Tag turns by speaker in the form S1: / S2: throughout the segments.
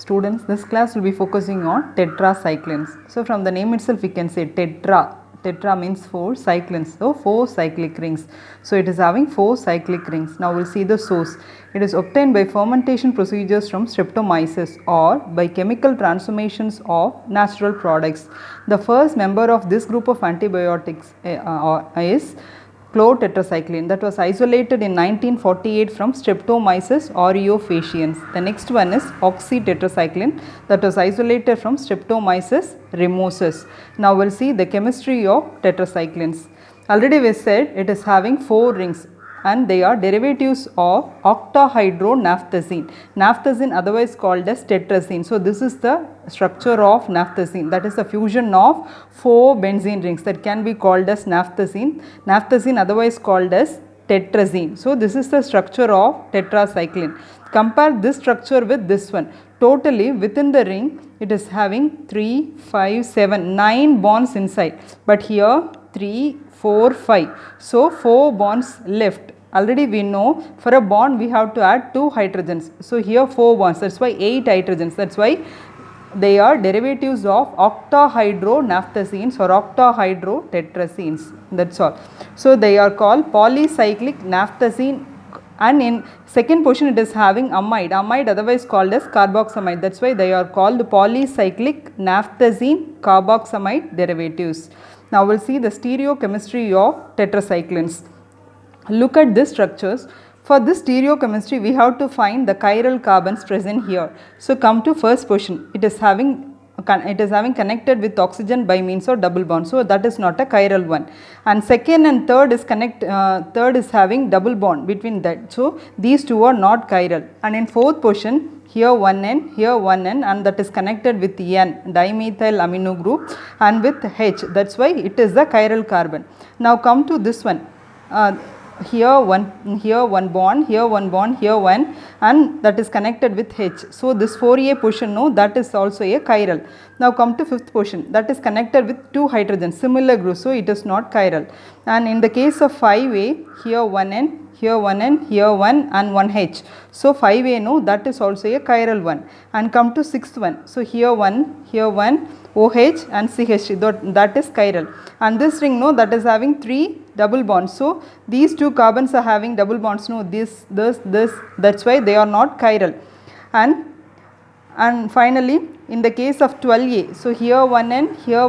S1: Students, this class will be focusing on tetracyclines. So from the name itself we can say tetra. Tetra means 4, cyclines, so 4 cyclic rings. So it is having 4 cyclic rings. Now we'll see the source. It is obtained by fermentation procedures from Streptomyces or by chemical transformations of natural products. The first member of this group of antibiotics is Tetracycline, that was isolated in 1948 from Streptomyces aureofaciens. The next one is Oxytetracycline, that was isolated from Streptomyces ramosus. Now we'll see the chemistry of tetracyclines. Already we said it is having 4 rings and they are derivatives of octahydronaphthazine. Naphthazine otherwise called as tetrazine. So this is the structure of naphthazine, that is the fusion of 4 benzene rings that can be called as naphthazine. Naphthazine otherwise called as tetrazine. So this is the structure of tetracycline. Compare this structure with this one. Totally within the ring it is having 3, 5, 7, 9 bonds inside, but here 3, 4, 5. So 4 bonds left. Already we know for a bond we have to add 2 hydrogens. So here 4 bonds, that's why 8 hydrogens. That's why they are derivatives of octahydronaphthazines or octahydrotetrazines. That's all. So they are called polycyclic naphthazine, and in second position it is having amide. Amide otherwise called as carboxamide. That's why they are called polycyclic naphthazine carboxamide derivatives. Now we'll see the stereochemistry of tetracyclines. Look at these structures. For this stereochemistry we have to find the chiral carbons present here. So come to first position. It is having connected with oxygen by means of double bond. So that is not a chiral one. And second and third is third is having double bond between that. So these two are not chiral. And in fourth position, here one N, here one N, and that is connected with N, dimethyl amino group, and with H. That's why it is the chiral carbon. Now come to this one. Here one bond, here one bond, here one, and that is connected with H. So this 4A position, no, that is also a chiral. Now come to fifth position, that is connected with 2 hydrogens, similar group, so it is not chiral. And in the case of 5A, here one N, here one N, here one, and one H. So 5A, no, that is also a chiral one. And come to sixth one, so here one, OH and CH, that is chiral. And this ring, no, that is having 3 double bonds. So these 2 carbons are having double bonds, no, this, that's why they are not chiral. And finally in the case of 12A, so here one N, here,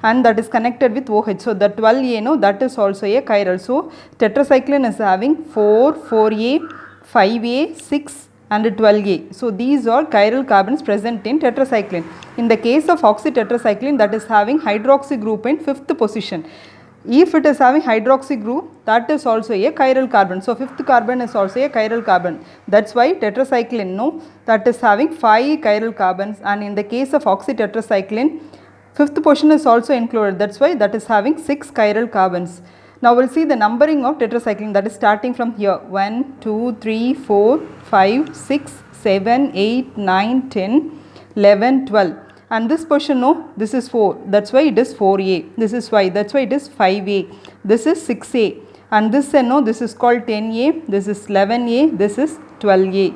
S1: and that is connected with OH. So the 12A, no, that is also a chiral. So tetracycline is having 4, 4A, 5A, 6 and 12A. So these are chiral carbons present in tetracycline. In the case of oxytetracycline, that is having hydroxy group in 5th position. If it is having hydroxy group, that is also a chiral carbon. So 5th carbon is also a chiral carbon. That's why tetracycline, no, that is having 5 chiral carbons. And in the case of oxytetracycline, 5th position is also included. That's why that is having 6 chiral carbons. Now we'll see the numbering of tetracycline, that is starting from here 1, 2, 3, 4, 5, 6, 7, 8, 9, 10, 11, 12. And this position, no, this is 4, that's why it is 4A. This is 5, that's why it is 5A. This is 6A. And this, no, this is called 10A, this is 11A, this is 12A.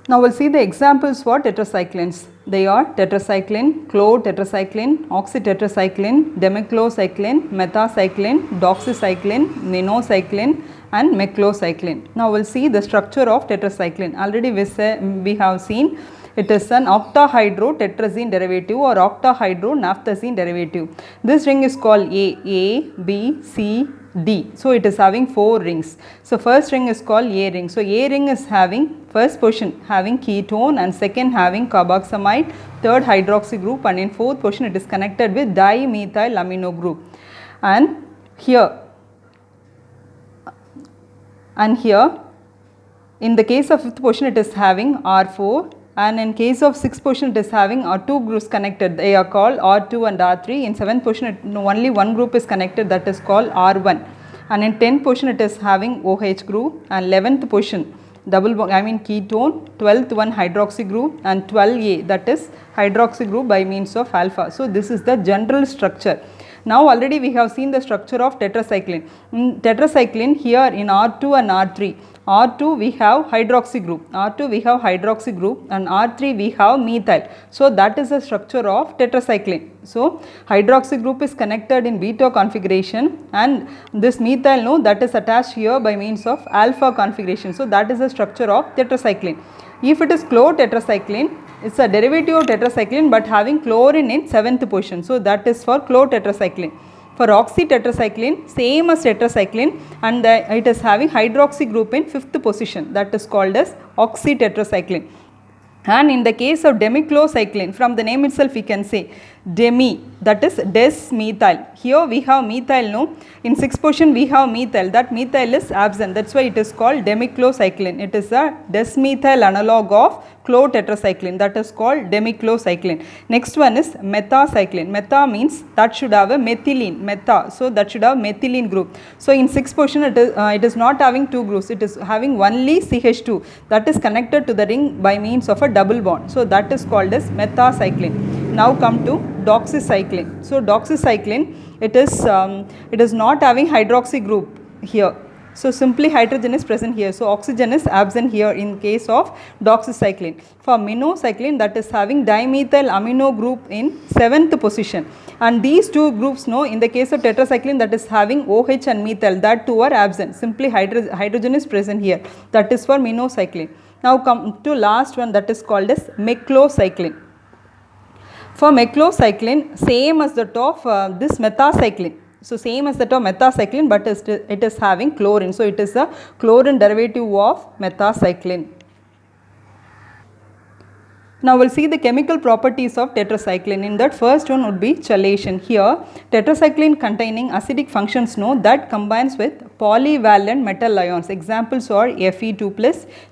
S1: Now we'll see the examples for tetracyclines. They are tetracycline, chlortetracycline, oxytetracycline, demeclocycline, Metha Cyclin, Doxycycline, minocycline, and meclocycline. Now we'll see the structure of tetracycline. Already we have seen it is an octahydrotetrazine derivative or octahydronaphthazine derivative. This ring is called A, B, C, D. So it is having 4 rings. So first ring is called A ring. So A ring is having first position having ketone, and second having carboxamide, third hydroxy group, and in fourth position it is connected with dimethyl amino group. And here in the case of fifth position it is having R4, and in case of sixth position it is having 2 groups connected. They are called R2 and R3. In seventh position only one group is connected, that is called R1. And in 10th position it is having OH group, and 11th position ketone, 12th one hydroxy group, and 12A, that is hydroxy group by means of alpha. So this is the general structure. Now already we have seen the structure of tetracycline. In tetracycline, here in R2 and R3, R2 we have hydroxy group, R2 we have hydroxy group, and R3 we have methyl. So that is the structure of tetracycline. So hydroxy group is connected in beta configuration, and this methyl, no, that is attached here by means of alpha configuration. So that is the structure of tetracycline. If it is chlorotetracycline, it's a derivative of tetracycline but having chlorine in 7th position. So that is for chlorotetracycline. For oxytetracycline, same as tetracycline, and it is having hydroxy group in 5th position, that is called as oxytetracycline. And in the case of demiclocycline, from the name itself we can say demi, that is des-methyl. Here we have methyl, no, in 6th position we have methyl, that methyl is absent, that's why it is called demiclocycline. It is a des-methyl analog of chlorotetracycline, that is called demiclocycline. Next one is Metha Cyclin. Metha means that should have a methylene, metha, so that should have methylene group. So in 6th position it is not having two groups, it is having only CH2 that is connected to the ring by means of a double bond. So that is called as Metha Cyclin. Now come to Doxycycline. So Doxycycline, it is not having hydroxy group here. So simply hydrogen is present here. So oxygen is absent here in case of doxycycline. For minocycline, that is having dimethyl amino group in 7th position. And these two groups, no, in the case of tetracycline, that is having OH and methyl, that two are absent. Simply hydrogen is present here. That is for minocycline. Now come to last one, that is called as meclocycline. For meclocycline, same as that of this methacycline. So same as that of methacycline, but it is having chlorine. So it is a chlorine derivative of methacycline. Now we will see the chemical properties of tetracycline. In that, first one would be chelation. Here tetracycline containing acidic functions, no, that combines with polyvalent metal ions. Examples are Fe2+,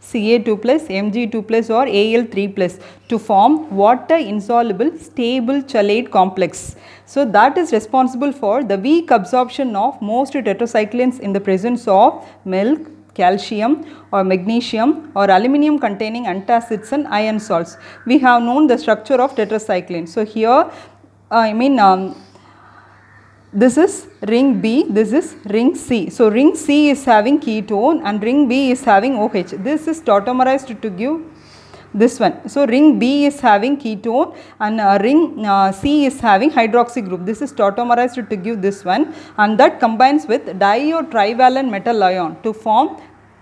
S1: Ca2+, Mg2+, or Al3+ to form water insoluble stable chelate complex. So that is responsible for the weak absorption of most tetracyclines in the presence of milk, calcium or magnesium or aluminum containing antacids and iron salts. We have known the structure of tetracycline. So here this is ring B, this is ring C. So ring C is having ketone and ring B is having OH. This is tautomerized to give this one. So ring B is having ketone and ring C is having hydroxy group. This is tautomerized to give this one, and that combines with di or trivalent metal ion to form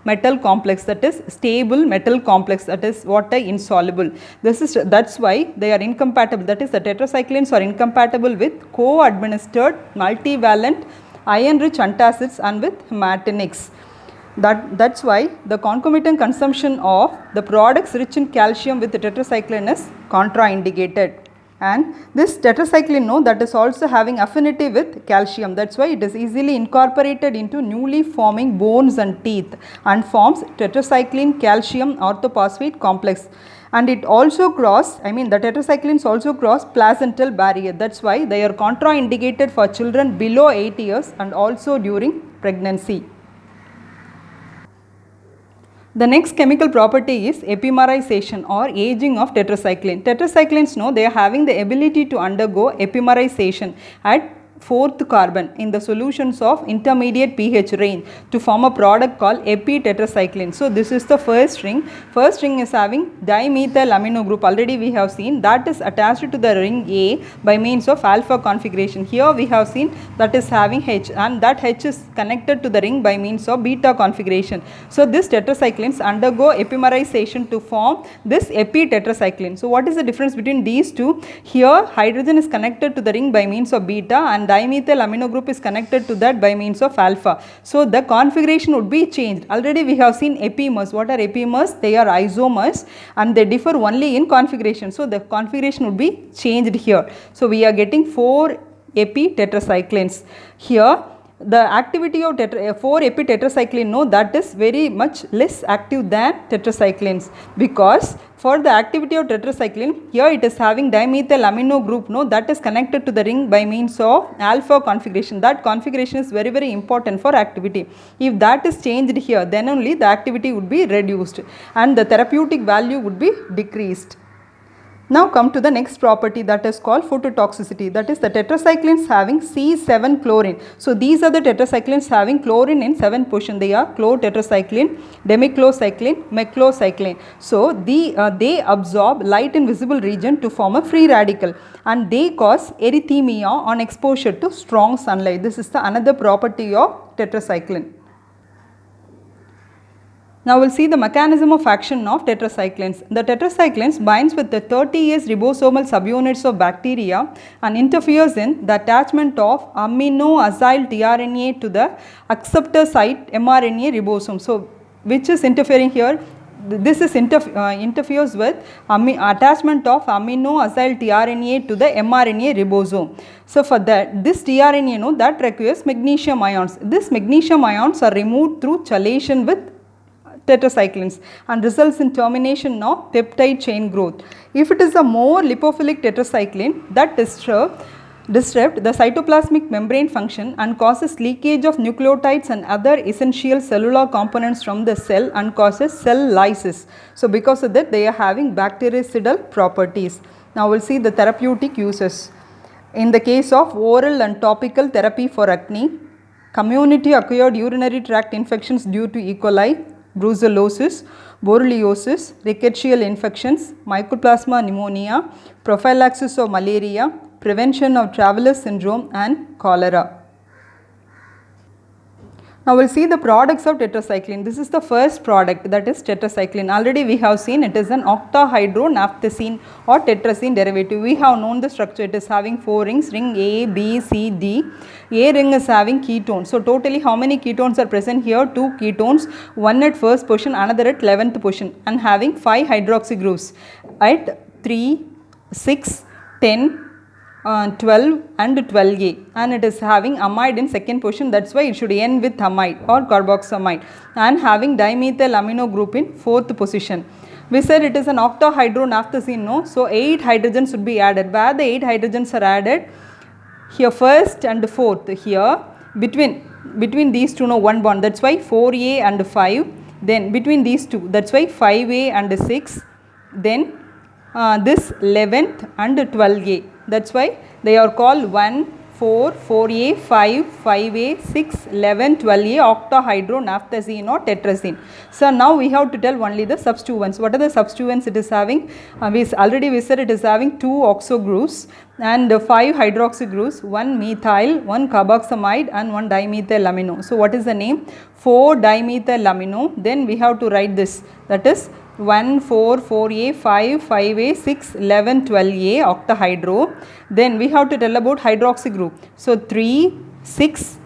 S1: metal complex, that is stable metal complex, that is water insoluble. That's why they are incompatible, that is the tetracyclines are incompatible with co-administered multivalent iron rich antacids and with matinics. That's why the concomitant consumption of the products rich in calcium with the tetracycline is contraindicated. And this tetracycline, no, that is also having affinity with calcium. That's why it is easily incorporated into newly forming bones and teeth and forms tetracycline calcium orthophosphate complex. And it also the tetracyclines also cross placental barrier. That's why they are contraindicated for children below 8 years and also during pregnancy. The next chemical property is epimerization or aging of tetracycline. Tetracyclines, no, they are having the ability to undergo epimerization at 4th carbon in the solutions of intermediate pH range to form a product called epitetracycline. So this is the first ring. First ring is having dimethyl amino group. Already we have seen that is attached to the ring A by means of alpha configuration. Here we have seen that is having H, and that H is connected to the ring by means of beta configuration. So this tetracyclines undergo epimerization to form this epitetracycline. So what is the difference between these two? Here hydrogen is connected to the ring by means of beta and dimethyl amino group is connected to that by means of alpha. So the configuration would be changed. Already we have seen epimers. What are epimers? They are isomers and they differ only in configuration. So the configuration would be changed here. So we are getting 4 epitetracyclines. Here the activity of 4 epitetracycline, no, that is very much less active than tetracyclines, because for the activity of tetracycline, here it is having dimethyl amino group, no, that is connected to the ring by means of alpha configuration. That configuration is very, very important for activity. If that is changed here, then only the activity would be reduced and the therapeutic value would be decreased. Now come to the next property, that is called phototoxicity. That is the tetracyclines having C7 chlorine. So these are the tetracyclines having chlorine in 7 position. They are chlortetracycline, demiclocycline, meclocycline. So they absorb light in visible region to form a free radical, and they cause erythemia on exposure to strong sunlight. This is the another property of tetracycline. Now we will see the mechanism of action of tetracyclines. The tetracyclines binds with the 30S ribosomal subunits of bacteria and interferes in the attachment of amino-acyl tRNA to the acceptor site mRNA ribosome. So which is interfering here? This is interferes with attachment of amino-acyl tRNA to the mRNA ribosome. So for that, this tRNA that requires magnesium ions. These magnesium ions are removed through chelation with tetracyclines and results in termination of peptide chain growth. If it is a more lipophilic tetracycline that disrupt the cytoplasmic membrane function and causes leakage of nucleotides and other essential cellular components from the cell and causes cell lysis. So because of that, they are having bactericidal properties. Now we will see the therapeutic uses. In the case of oral and topical therapy for acne, community acquired urinary tract infections due to E. coli, brucellosis, borreliosis, rickettsial infections, mycoplasma pneumonia, prophylaxis of malaria, prevention of traveler's syndrome and cholera. Now we will see the products of tetracycline. This is the first product, that is tetracycline. Already we have seen it is an octahydronaphthazine or tetrazine derivative. We have known the structure. It is having 4 rings, ring A, B, C, D. A ring is having ketones. So totally how many ketones are present here? 2 ketones, one at first position, another at 11th position, and having 5 hydroxy groups at 3, 6, 10, 12 and 12A, and it is having amide in second position. That's why it should end with amide or carboxamide, and having dimethyl amino group in 4th position. We said it is an octahydronaphthazine, no? So 8 hydrogens should be added. Where the 8 hydrogens are added? Here first and 4th. Here between these two, no, one bond. That's why 4A and 5. Then between these two, that's why 5A and 6. Then this 11th and 12A. That's why they are called 1, 4, 4A, 5, 5A, 6, 11, 12A octahydronaphthazine or tetrazine. So now we have to tell only the substituents. What are the substituents it is having? We said it is having 2 oxo groups and 5 hydroxy groups, 1 methyl, 1 carboxamide and 1 dimethyl amino. So what is the name? 4 dimethyl amino. Then we have to write this, that is 1, 4, 4A, 5, 5A, 6, 11, 12A octahydro. Then we have to tell about hydroxy group. So 3, 6,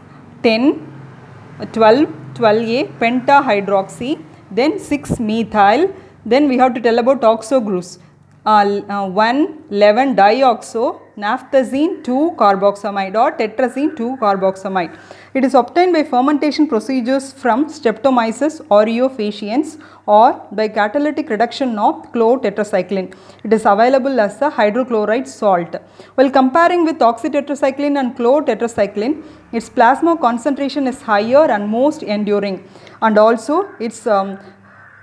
S1: 10, 12, 12A pentahydroxy. Then 6 methyl. Then we have to tell about oxo groups. 1, 11 dioxo, naphthazine 2 carboxamide or tetrazine 2 carboxamide. It is obtained by fermentation procedures from Streptomyces aureofaciens or by catalytic reduction of chlortetracycline. It is available as a hydrochloride salt. While comparing with oxytetracycline and chlortetracycline, its plasma concentration is higher and most enduring, and also its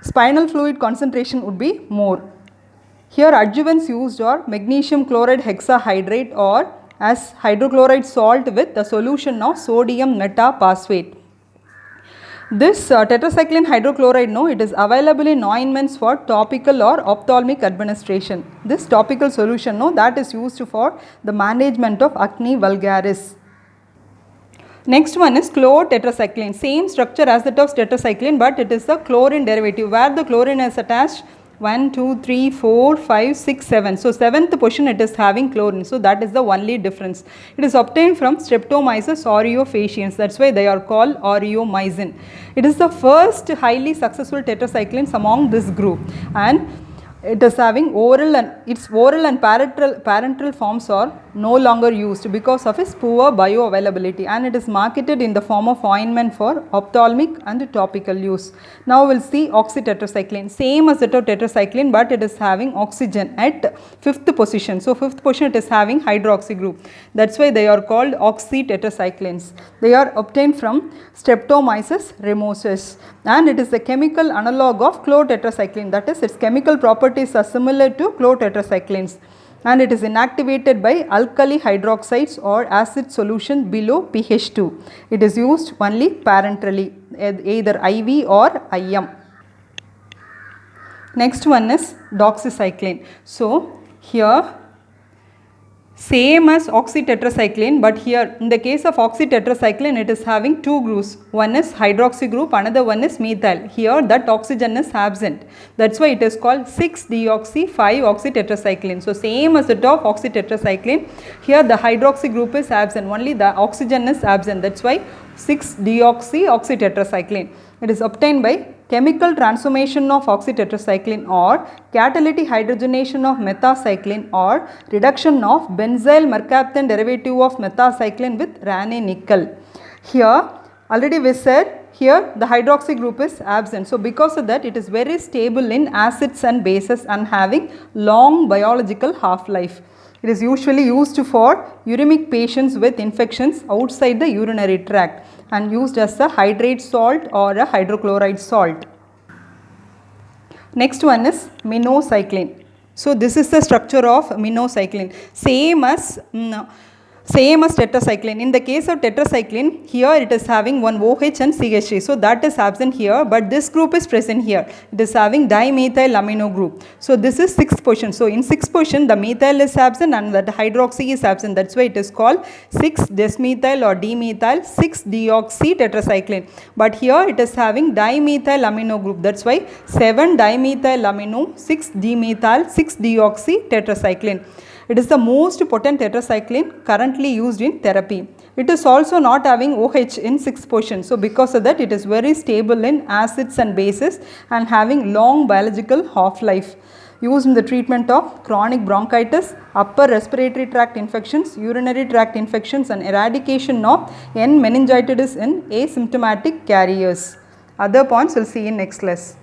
S1: spinal fluid concentration would be more. Here adjuvants used are magnesium chloride hexahydrate or as hydrochloride salt with a solution of sodium metaphosphate. This tetracycline hydrochloride, it is available in ointments for topical or ophthalmic administration. This topical solution, that is used for the management of acne vulgaris. Next one is chlortetracycline. Same structure as that of tetracycline, but it is a chlorine derivative where the chlorine is attached 1, 2, 3, 4, 5, 6, 7. So 7th position it is having chlorine. So that is the only difference. It is obtained from Streptomyces aureofaciens. That's why they are called aureomycin. It is the first highly successful tetracyclines among this group, and it is having oral and parenteral forms are no longer used because of its poor bioavailability, and it is marketed in the form of ointment for ophthalmic and topical use. Now we will see oxytetracycline. Same as that of tetracycline, but it is having oxygen at 5th position. So 5th position it is having hydroxy group. That's why they are called oxytetracyclines. They are obtained from Streptomyces ramosus, and it is the chemical analog of chlortetracycline. That is, its chemical property properties are similar to chlorotetracyclines, and it is inactivated by alkali hydroxides or acid solution below pH 2. It is used only parenterally, either IV or IM. Next one is doxycycline. So here same as oxytetracycline, but here in the case of oxytetracycline it is having two groups. One is hydroxy group, another one is methyl. Here that oxygen is absent. That's why it is called 6-deoxy-5-oxytetracycline. So same as that of oxytetracycline, here the hydroxy group is absent, only the oxygen is absent. That's why 6-deoxy-oxytetracycline. It is obtained by chemical transformation of oxytetracycline or catalytic hydrogenation of Metha Cyclin or reduction of benzyl mercaptan derivative of Metha Cyclin with Raney nickel. Here already we said here the hydroxy group is absent. So because of that it is very stable in acids and bases and having long biological half-life. It is usually used for uremic patients with infections outside the urinary tract and used as a hydrate salt or a hydrochloride salt. Next one is minocycline. So this is the structure of minocycline, same as tetracycline. In the case of tetracycline, here it is having one OH and CH3. So that is absent here, but this group is present here. It is having dimethyl amino group. So this is 6th position. So in 6th position, the methyl is absent and the hydroxy is absent. That's why it is called 6-desmethyl or dimethyl 6-deoxy-tetracycline. But here it is having dimethyl amino group. That's why 7-dimethyl amino 6-demethyl 6-deoxy-tetracycline. It is the most potent tetracycline currently used in therapy. It is also not having OH in 6th position. So because of that it is very stable in acids and bases and having long biological half-life. Used in the treatment of chronic bronchitis, upper respiratory tract infections, urinary tract infections and eradication of N meningitis in asymptomatic carriers. Other points we will see in next class.